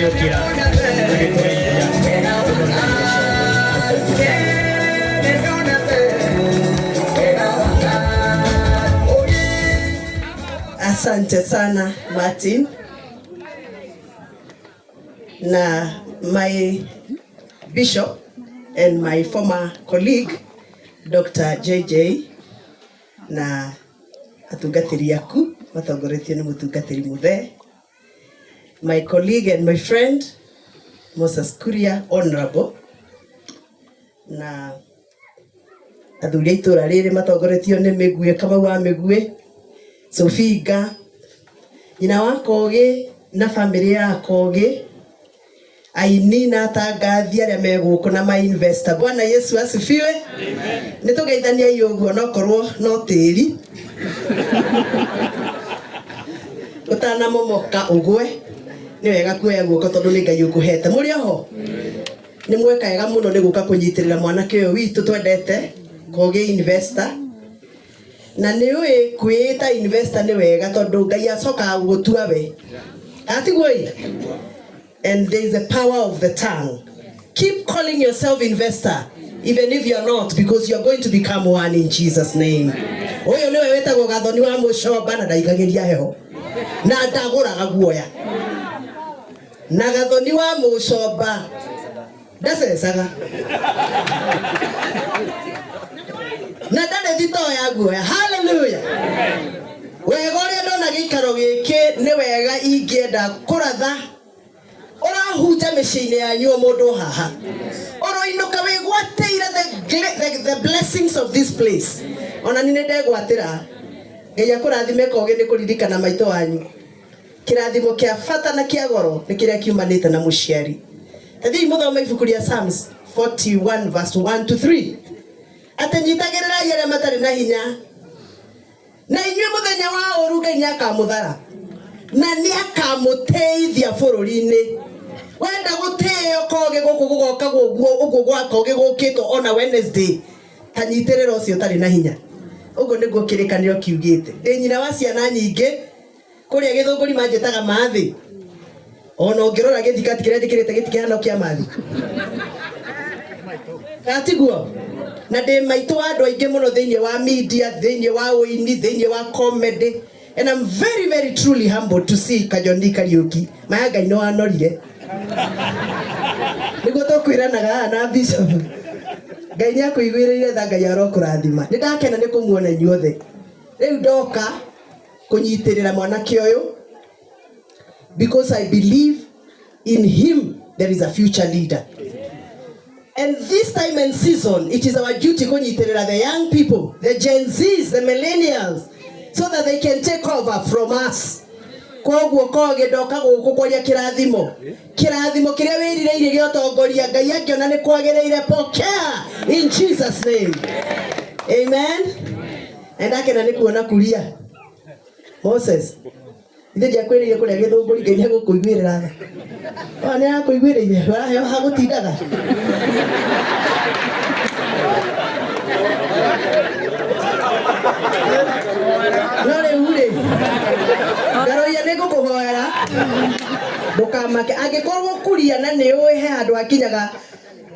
yokira Asante sana Martin na my bishop and my former colleague Dr. JJ na atungatiri yaku matongoretio ni mutungatiri muthe, my colleague and my friend Moses Kuria Honorable na athuri itura riri matongoretio ni Migue Kamau wa Migue, Sofiga nyina wa Kogi na family ya Kogi, aini na tangathi aria meguko na ma investor. Bwana Yesu asifiwe. Amen. Nitugeithania yoguo no korwo no tiri utana momoka ugwe ni wega kuoya guoko tondu ni Ngai ukuhete. Muri ho ni mweka wega muno ni guka kunyitirira mwanake uyu witu twendete Kogi investor, na ni we kwita investor ni wega tondu Ngai acoka gutua we atigoi. And there is a power of the tongue. Keep calling yourself investor, even if you are not, because you are going to become one in Jesus' name. Oyo niwe wetagwo Gathoni wa Mucoba na ndaigagiria heho na ndaguraga guoya na Gathoni wa Mucoba ndacecaga na ndane thito ya guoya. Hallelujah. Wega uria ndona giikaro giki ni wega ingienda kuratha ora huja meciine yanyu mundu haha oro inuka wigwateire the blessings of this place. Ona ni ndegwatira Ngai akurathime Kogi ni kuririkana maito wanyu. Kirathimo kia fata na kia goro ni kiria kiumanite na muciari. Tathi muthoma ibuku ria Psalms 41 verse 1 to 3. Atenyitagirira yere matari na hinya na inywe muthenya wa oru Ngai akamuthara na ni akamuteithia bururi-ini. Wenda guteo Kogi guku gugoka guguo gwa Kogi gukito ona Wednesday tanyitirira ucio tari na hinya. Ugo niguo kirikaniro kiugite. Ndi nyina wa ciana nyingi kuria githunguri manjetaga mathi. Ona ungirora githikati kiria ndikirite gitikihana kia mathi. Atiguo na ndi maitu andu aingi muno thiini wa media, thiini wa uini, thiini wa comedy. And I'm very, very truly humbled to see Kajoni Kariuki. Maya Ngai no anorire. Niguo tukwiranaga na bishop. Ngai ni akuiguirire tha Ngai arokurathima. Ni ndakena ni kumuona inyuothe. Riu ndoka kunyitirira mwanake uyu because I believe in him there is a future leader. And this time and season, it is our duty kunyitirira the young people, the Gen Zs, the millennials, so that they can take over from us. Koguo Kogi ndoka guku kwaria kirathimo kiria wirire giotongoria Ngai akiona ni kwagereire pokea in Jesus name. Amen. And akena ni kuona kuria Moses ithe dia kwirire kuria githunguri Ngai ni gukuiguirira tha ona ni akuiguirire ha gutindaga Nore ure Garo ya nego kuhoera Ndukamake angikorwo kuria na ni uwe he andu akinyaga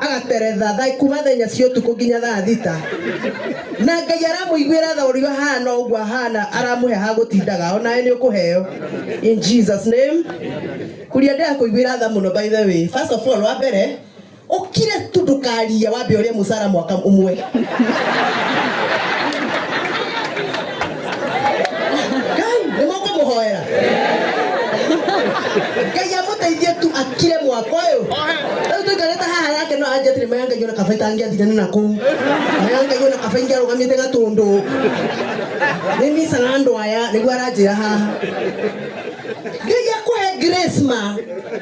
agateretha tha kuma thenya cio tuku nginya tha thita na Ngai aramuiguira tha urio hana uguo hana aramuhe ha gutindaga ona ni ukuheo in Jesus name. Kuria ndia kuiguira tha muno by the way. First of all wa mbere ukire tu ndukaria wambe uria musara mwaka umwe Ngai amuteithie tu akire mwaka uyu. Riu tuikarite haha yake no anjetire mayanga yona kabaita angiathire na kuu. Mayanga yona kabaingi arugamite gatundu. Ni misa andu aya niguo aranjira haha. Ngai akuhe grace ma.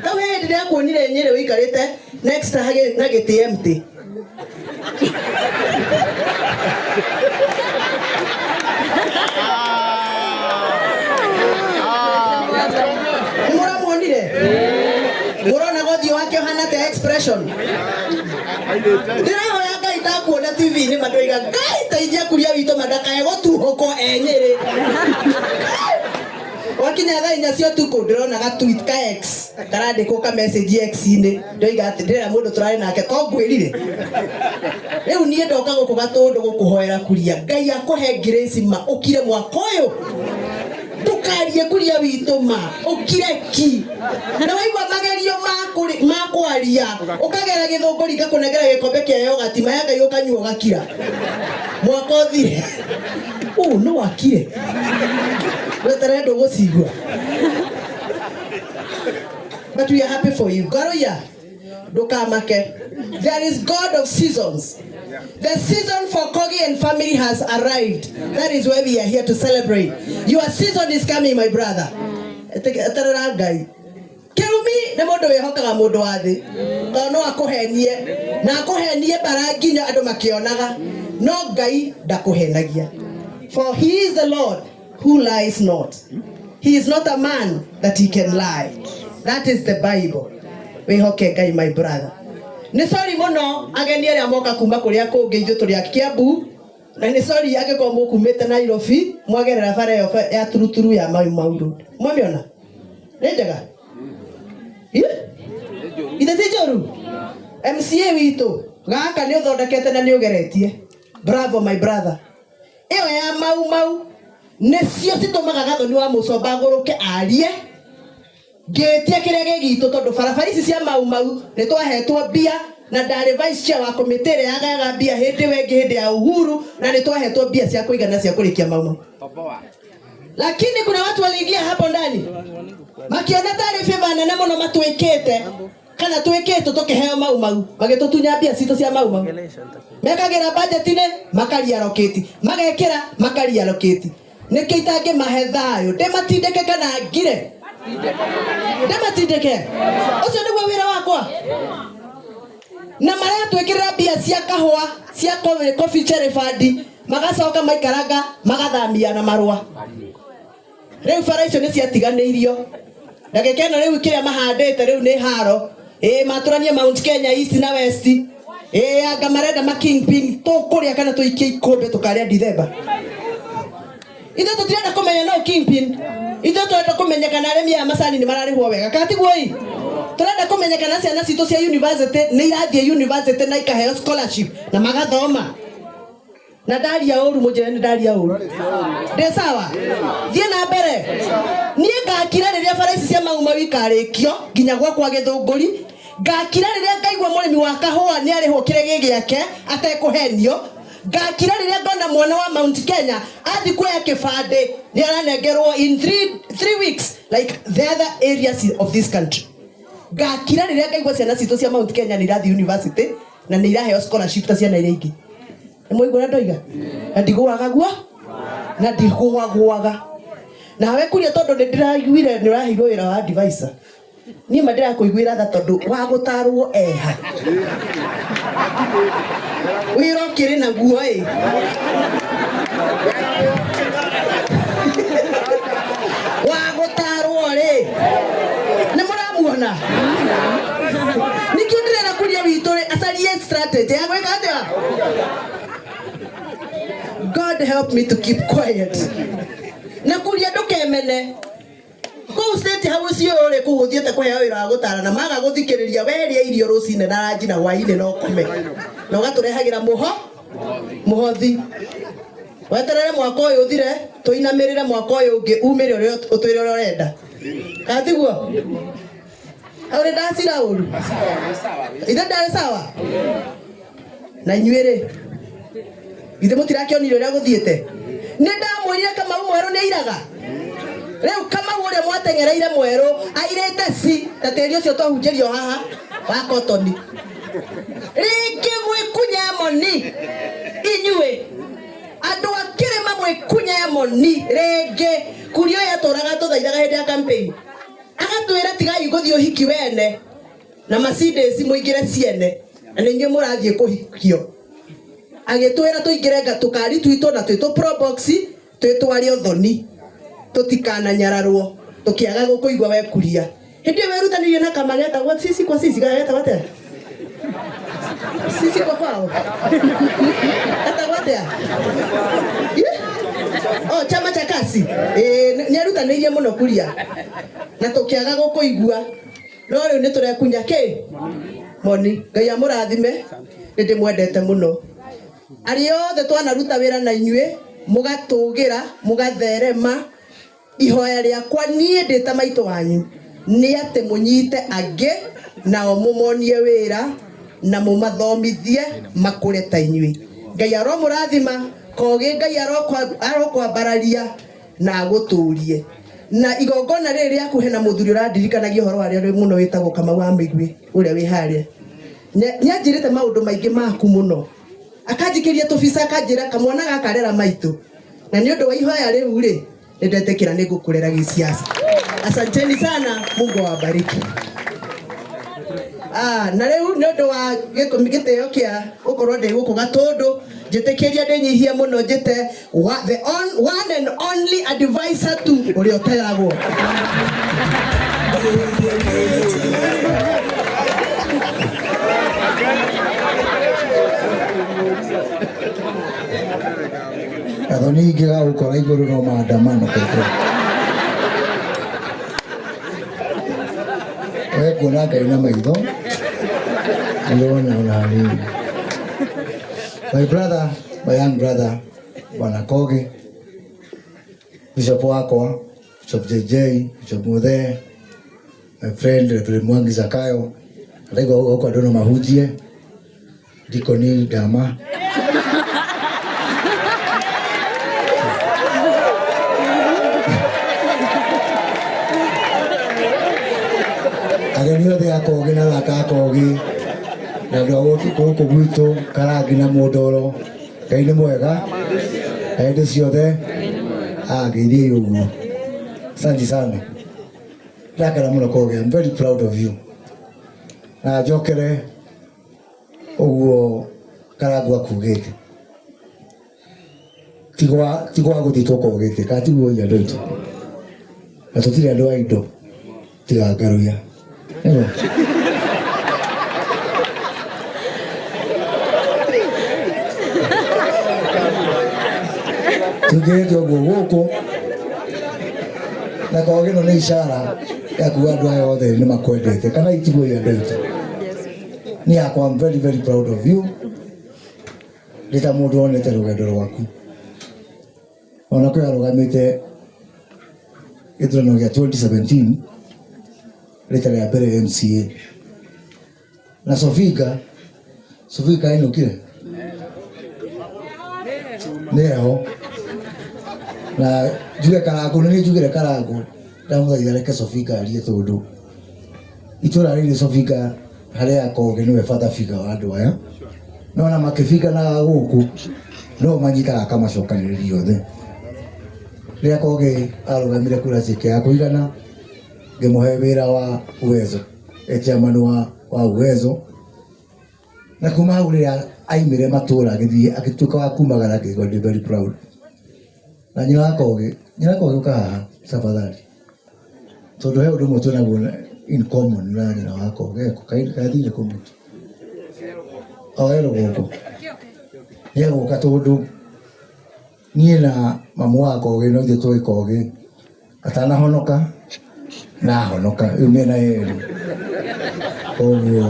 Tau he ndire akuonire nyire wikarite next hage na giti empty. Murona gothi wake hana te expression. Ndira hoya Ngai ta kuona TV ni madoiga Ngai ta ijia kuria wito madaka ego tu hoko enyere. Wakinya thaa inya cio tuko ndirona ga tweet ka X karandikwo ka message X ine ndoiga ati ndira mundu turari nake ko ngwirire riu nie ndoka guku gatundu gukuhoera kuria Ngai akohe grace ma ukire mwaka uyu tukarie kuria witu ma ukire ki na waigwa magerio makwaria ukagera githunguri ngakunengera gikombe kia yogurt ma Ngai ukanyua gakira mwaka uthire no wakire weterendo gucigwa but we are happy for you garoya ndukamake there is God of seasons. The season for Kogi and family has arrived. That is why we are here to celebrate. Your season is coming, my brother. Ataragai. Kirumi ne mundu wehokaga mundu wathi. No akuhenie. Na akuhenie baraginya andu makionaga. No Ngai ndakuhenagia. For he is the Lord who lies not. He is not a man that he can lie. That is the Bible. Wehoke Ngai, my brother. Ni sorry muno ageni aria moka kuma kuria kungi ithu turi Kiambu na ni sorry yake kwa mukumete Nairobi mwagerera bara ya turuturu ya Maundu mwamiona nenjaga ite tijoru MCA witu gaka ni uthondekete na ni ugeretie bravo my brother iyo ya Mau necio citumaga gathoni wa mucomba nguruke arie getia kirege gitu tondu barabara ici cia Mau ni twahetwo bia na ndari vice chair wa committee ya bia hindi wengi hindi ya Uhuru na ni twahetwo bia cia kuigana cia kurikia Mau lakini kuna watu waliingia hapo ndani makiona taarifa nene muno matwikite kana twikite tukiheo Mau magitutunya bia cito cia Mau mekagira budget ne makaria roketi magekira makaria roketi nikiitange mahethayo ndematindeke kana ngire ndematindeke ucio niguo wira wakwa na maria twikirira bia cia kahua cia coffee cherry fund magacoka maikaranga magathamia na marua riu bara icio ni ciatiganeirio ndagika ino riu kiria mahandite riu ni haro maturanie Mount Kenya East na West anga marenda ma kingpin tukuria kana tuikie ikombe tukaria December ithu tutirenda kumenya no kingpin ithu turenda kumenya kana aremi ya macani ni mararihwo wega katiguo ii turenda kumenya kana ciana citu cia university ni irathie university na ikaheo scholarship na magathoma na ndaria uru mujirani ndaria uru ndi sawa thie na mbere nie ngakira riria bara ici cia Mau ikarikio nginya gwakwa Githunguri ngakira riria ngaigua murimi wa kahua ni arihwo kirege giake atekuhenio ngakira riria ngona mwana wa Mount Kenya athi kuya kibande ni aranengerwo in 3 weeks like the other areas of this country ngakira riria ngaigua ciana citu cia Mount Kenya ni irathi university na ni iraheo scholarship ta ciana iria ingi ni muigua ndoiga na ndigwaga guo na ndigwaga na we kuria tondu ndiraiguire ni urahirwo wira wa advisor ni madira kuiguira tha tondu wa gutarwo eha wiro kiri na guo wa gutarwo ri ni muramuona nikio ndirena kuria witu ri acarie strategy ya gwika atia God help me to keep quiet na kuria ndukemene ko state haucio ri kuguthiete kuheo wira wa gutarana maga guthikiriria weria irio rucine na ranji na hwaini no kume na ugaturehagira muhothi weterere mwaka uyu uthire tuinamirire mwaka uyu ungi umire uri utwire uri urenda katiguo aure ndacira uru ithe ndari sawa na inyuire ithe mutirakionire uria guthiete ni ndamwirire Kamau mweru ni iraga riu Kamau uria mwatengereire mweru airite si ta tiri ucio twahunjirio haha wa kotoni riki mwikunya moni inyue andu akirima mwikunya moni renge kurio yaturaga tuthaithaga hindi ya campaign agatwira tigai guthii uhiki wene na Mercedes muigire ciene na ninyu murathie kuhikio agitwira tuingire ngatukari twitu na twitu probox twitwari uthoni tutikana nyararwo tukiaga gukuigwa wekuria hindi werutanirie na kamageta what sisi kwa sisi gageta wate sisi kwa kwao hata wate chama cha kasi nĩ arutanĩirie mũno kuria na tũkĩaga gũkũigua no rĩu nĩ tũrekunya kĩ moni Ngai amũrathime nĩ ndĩmwendete mũno arĩ othe twanaruta wĩra na inyuĩ mũgatũgĩra mũgatherema ihoya rĩakwa niĩ ndĩta maitũ wanyu nĩ atĩ mũnyite angĩ nao mũmonie wĩra na mũmathomithie makũre ta inyuĩ Ngai aromũrathima koge Ngai arokwambararia na agũtũrie na igongona rĩrĩ rĩaku hena mũthuri ũrandirikanagia ũhoro warĩa rĩ mũno wĩtagwo Kamau wa Mĩigwi ũrĩa wĩ harĩa nĩanjĩrĩte maũndũ maingĩ maku mũno akanjikĩria tũbica akanjĩra kamwana gakarera maitũ na nĩ ũndũ wa ihoya rĩu rĩ nĩndetĩkĩra nĩngũkũrera gĩciaca asanteni sana Mungu awabariki na rĩu nĩ ũndũ wa gĩtĩo kĩa gũkorwo ndĩ gũkũ Gatũndũ njĩtĩkĩria ndĩnyihie mũno njĩte the one and only advisor to ũrĩa ũteragwo Athoni ingĩga gũkora igũrũ no maandamano kaitũ we kuona Ngai na maitho nĩwona hanini my brother, my young brother Bwana Kogi, Bishop wakwa Bishop JJ, Bishop Muthee, my friend Reverend Mwangi Zakayo araigo huko ndono mahujie Dikoni Dama ageni othe Akogi na laka Akogi na ndio gũkũ gwitũ Karangi na Mũndoro Ngai nĩ mwega hĩndĩ ciothe ngeirie ũguo asante sana ndakara mũno Kogi I'm very proud of you na njokere ũguo Karangu akugĩte tigwa gũthitwo Kogĩte kana tiguo andũ aitũ na tũtirĩ andũ a indo tiga Ngaruya tugete ũguo gũkũ na Kogi no nĩ ishara ya kuga andũ aya othe nĩ makwendete kana itiguo andũ aitũ nĩ yakwa I'm very very proud of you ndĩta mũndũ wonete rũgendo rwaku ona kwĩ arũgamĩte gĩthurano gĩa 2017 rita rĩa mbere MCA na Sofika ainũkire nĩho na njuge Karangu nĩ njugire Karangu ndamũthaitha reke Sofika arie tondũ itũra rĩrĩ Sofika harĩa Kogi nĩwe father figure wa andũ aya no na makĩbika na gũkũ no manyitaga kamacokanĩrĩria othe rĩrĩa Kogi arũgamire kura ciake ya kũigana ngĩmũhe wĩra wa Uwezo chairman wa Uwezo na kuma hau rĩrĩa aimire matũra agĩthiĩ agĩtuĩka wa kumagara ngĩigua ndĩ very proud na nyina Kogi ũka haha tafadhali tondũ he ũndũ ũmwe twĩnaguo in common na nyina wa Kogi kathire kũmutu gũkũ nĩegũka tondũ niĩ na mamu wa Kogi no ithuĩ tũĩ Kogi atanahonoka na ahonoka rĩu mĩena yerĩ koguo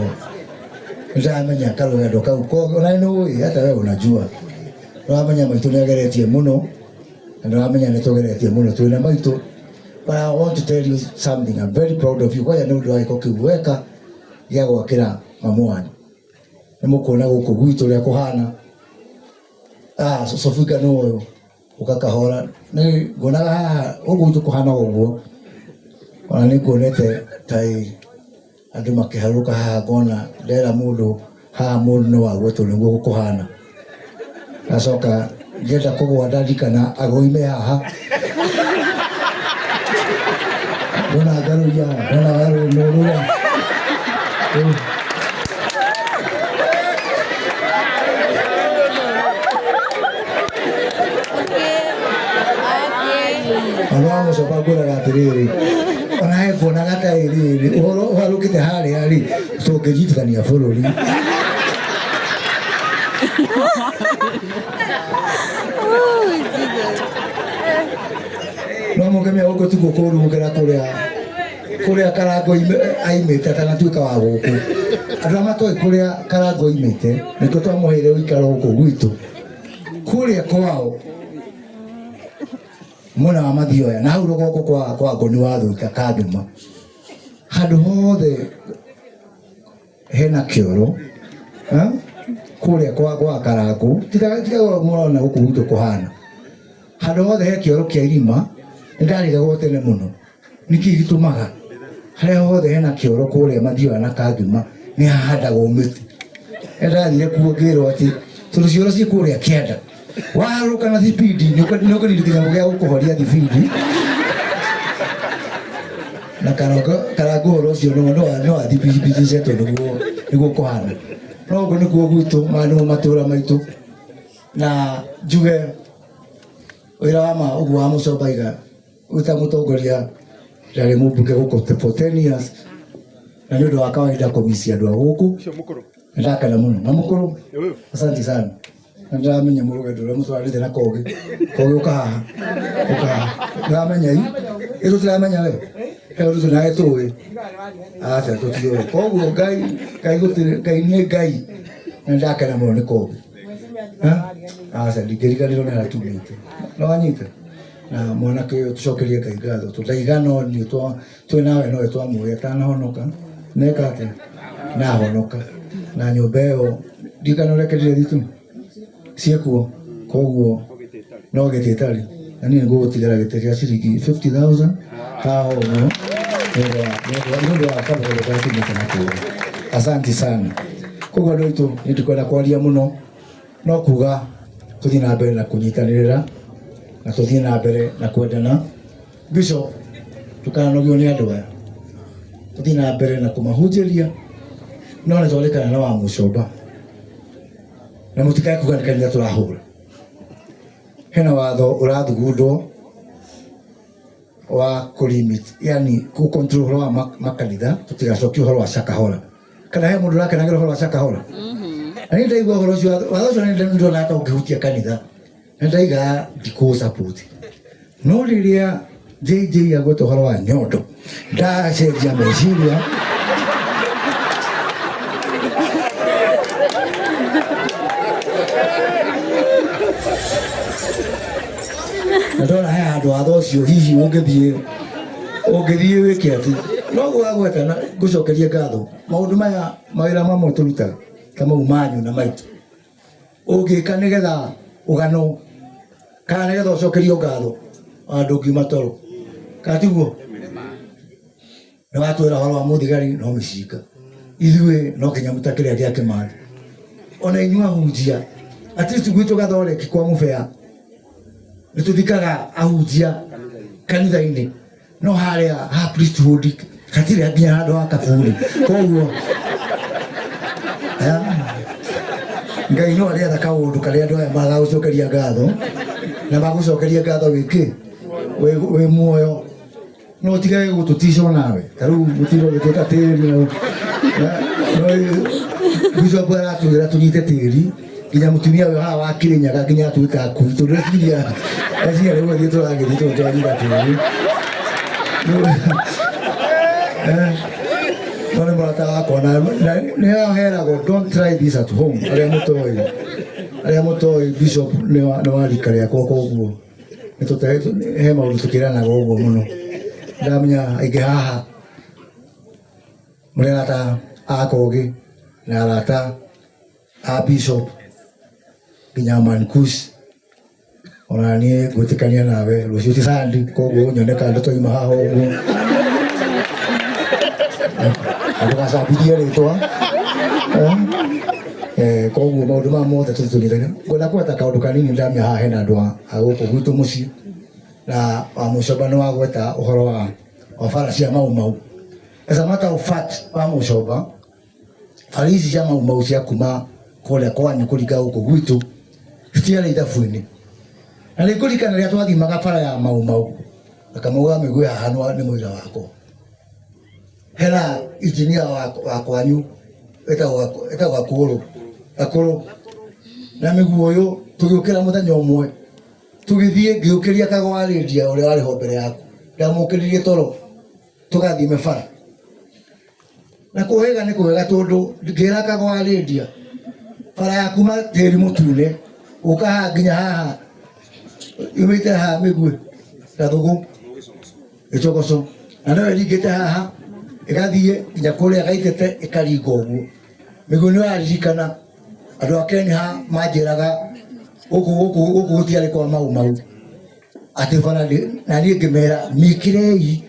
nĩndamenya karũgendo kau Kogi ona nĩũĩ hata we unajua nĩwamenya maitũ nĩageretie mũno na nĩwamenya nĩtũgeretie mũno twĩna maitũ but I want to tell you something I'm very proud of you kwaja nĩ ũndũ wa gĩko kĩu weka gĩa gwakĩra mamu wanyu nĩmũkuona gũkũ gwitũ ũrĩa kũhana Sofika nĩ ũyũ ũkakahora nĩ nguonaga haha ũguo gwitũ kũhana ũguo ona nĩ kuonete tai andũ makĩharũka haha ngona ndera mũndũ haha mũndũ no wagwetwo nĩguo gũkũhana nacoka ngĩenda kũgwa ndarikana agũime haha ndona Ngaruya Nũrũra mũcoka ngũraga atĩrĩrĩ ona he kuonaga ta ĩrĩ ũhoro ũharũkĩte harĩa rĩ tũngĩnyitithania bũrũri no mugemia huko tuko kuru mugera kuria Karango aimite atanatuika wa guku andå matoi kuria Karango imite niko twamuheire uikaro guku gwitu kuria kwao mwena wa Mathioya na hau rugoko kwa Ngoni wa Thika Kangima handu hothe hena kioro kuria kwa Karango tiga murona guku gwitu kuhana handu hothe he kioro kia irima ndarigagwo tene muno niki gitumaga haria hothe hena kioro kuria Mathioya na Kangima ni hahandagwo miti ndathire kuo ngirwo ati tondu cioro ci kuria kienda waruka na thibidi niko ndirikanya gya gukuhoria thibidi na Karango horo cio no thibidi zetu niguo kuhana no guo nikuo gwitu manu matura maitu na njuge wira wa ma uguo wa Mucomba uta mutongoria ndari mubunge guku for 10 years na ndio wa kawaida komisia andu guku ndakana muno na mukuru asante sana ndamenya murugendo ro mutwarite na kogi ukaha ndamenya iro tiramenya we ero tunaye tuwe asa tutio koguo ngai ni ngai ndakana muno ni kogi asa ndikirikaniro na tumite no anyita na mwanake uyu tucokerie Ngai ngatho tutaigana oni twi nawe no twamuoya tanahonoka neka ati na honoka na nyumba iyo ndikanorekereria thitu ciekuo koguo no gititari na ni ngugutigara gitiria ciringi 50,000 haho no ndio akabona kwa kitu kinakuwa asante sana koguo ndio tu ndikwenda kwaria muno no kuga tuthi na mbere na kunyitanirira na tuthi na mbere na kwendana Bishop tukanogio ni andu aya tuthi na mbere na kumahunjiria no ne twalikana na wa Mucomba na mutikae kuganikania turahura hena watho urathugundwo wa kulimit yani ku control wa makanitha tutigacokia uhoro wa Shakahola kana he mundu rake nagira uhoro wa Shakahola ani ndaigua uhoro ucio watho ucio ni ndona ta ungihutia kanitha ndaiga ndiko support no riria JJ agweta uhoro wa nyondo ndacenjia meciria ndona he andu watho ucio hihi ungithie wike ati no gwagweta na gucokeria ngatho maundu maya mawira mamwe turutaga kama umanyu na maitu ungika nigetha ugano kana nigetha ucokerio ngatho andu ngiuma toro katiguo na watwira horo wa muthigari no micika ithue no kinya mutakiria gia Kimani ona inyua hunjia at least gwitu gathoreki kwa mubea nituthikaga ahunjia kanitha-ini no haria ha priesthood katire nginya handu ha kaburi koguo Ngai no aretha kaundu karia andu aya magagucokeria ngatho na magucokeria ngatho wiki we muoyo no tigae gututisho nawe taru gutiro guteka tiri no Bishop aratugira tunyite tiri nginya mutumia we haha wa Kirinyaga nginya tuika kuitu resiria asia lewe gitu lagi gitu twanyira tiri None murata wako na nä aheragwo don't try this at home aria mutoi Bishop nä warika rä akwa koguo nä tå he maå ndå tå kä ranaga å guo må no ndamenya aingä haha må rä arata akogä na arata a Bishop nginya Mankus ona niä ngwä tä kania nawe rå cio ti sandi koguo nyoneka ndå toima haha å guo ndugacambithie ritwa koguo maundu ma mothe tutunyitania ngwenda kweta kaundu kanini ndamia haha hena andu a guku gwitu mucii na wa Mucomba ni wagweta uhoro wa bara cia mau as a matter of fact wa Mucomba bara ici cia mau cia kuma kuria kwanyu kuringa guku gwitu citiarĩ ithabu-inĩ na nĩ kũririkana rĩrĩa twathimaga bara ya mau akamauga mĩgwĩ haha nĩ mũira wakwa hena injinia wa kwanyu etagwo Akũrũ na mĩguo ũyũ tũgĩũkĩra mũthenya ũmwe tugithie ngiukiria kagwarindia uri wari ho mbere yaku ndamukiririe toro tugathie mebara na kuhega ni kuhega tondu ngira kagwarindia bara yaku ma tiri mutune ukaha nginya haha imite haha migue gathugu icogoco na no ringite haha igathie nginya kuria gaitete ikaringa uguo migue ni waririkana andu akeni ha manjiraga uku gutiari kwa mau ati bara na ni ngimera mikirei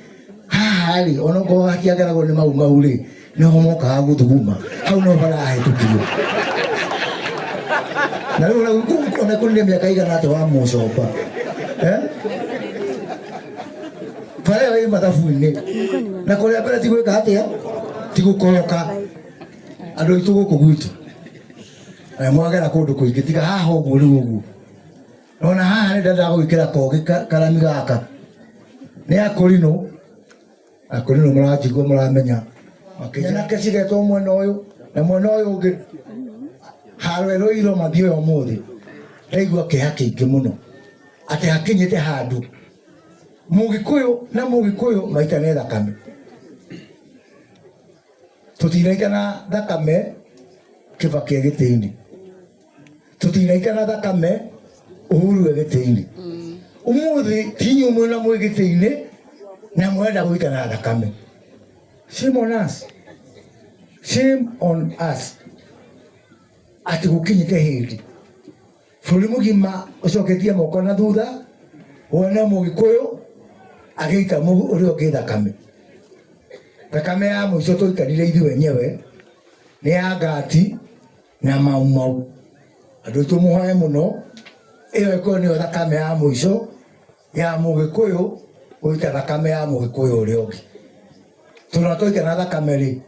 haha ri onoko hatiageragwo ni mau ri no moka guthuguma hau no bara ahetukio na ona kunde miaka igana ate wa mucoba bara we mathabu-ini na kuria mbere ti gwika atia ti gukoroka andu itu guku gwitu mwagera kundu kuingi tiga haha uguo riu uguo nona haha ni ndenda gwikira kogi karami gaka ni akorino muranjigua muramenya makinya kesigetwo mwena uyu na mwena uyu ungi harwe iro mathio umuthi ndaigua kiha kiingi muno ati hakinyite handu mugikuyu maita ne thakame tutiraikana thakame Kibaki egiti-ini tutiraikana thakame Uhuru egiti-ini umuthi tinyu mwena mwe giti-ini na mwenda gwikana thakame. Shame on us ati gukinyite hindi bũrũri mũgima ũcoketie moko na thutha wona mũgikuyu agĩita ũrĩa ũngĩ thakame ya mũico tũikarire ithuĩ wenyewe ni ya Ngati na Mau andu tumuhoe muno iyo iko ni thakame ya mũico ya mũgikuyu guita thakame ya mũgikuyu ũrĩa ũngĩ tunatoika na thakame ri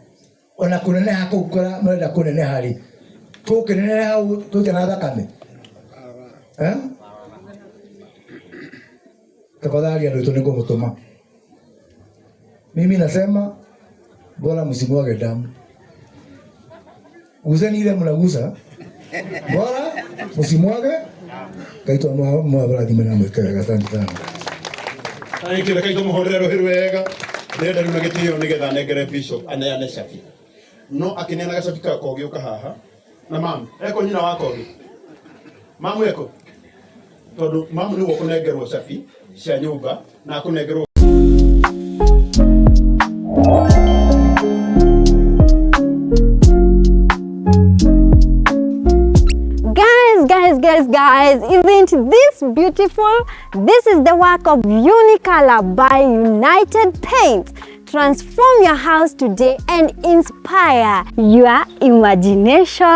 ona kunene hakukora mwenda kunene hari tukinene hau tuita na thakame tafadhali andu itu ningumutuma mimi nasema bora msimwage damu gusani ile mnagusa bora msimwage kaitwa mwabarathime na mwikega asante sana aikire kaitwa muhorero hirwega ndenda riu na gitio nigetha nengere bishop aneane cabi no akineana gacabi ka kogi uka haha na mamu eko nyina wa kogi mamu eko tondu mamu ni kunengerwo cabi cia nyumba na kunengerwo guys, isn't this beautiful? This is the work of Unicolor by United Paints. Transform your house today and inspire your imagination.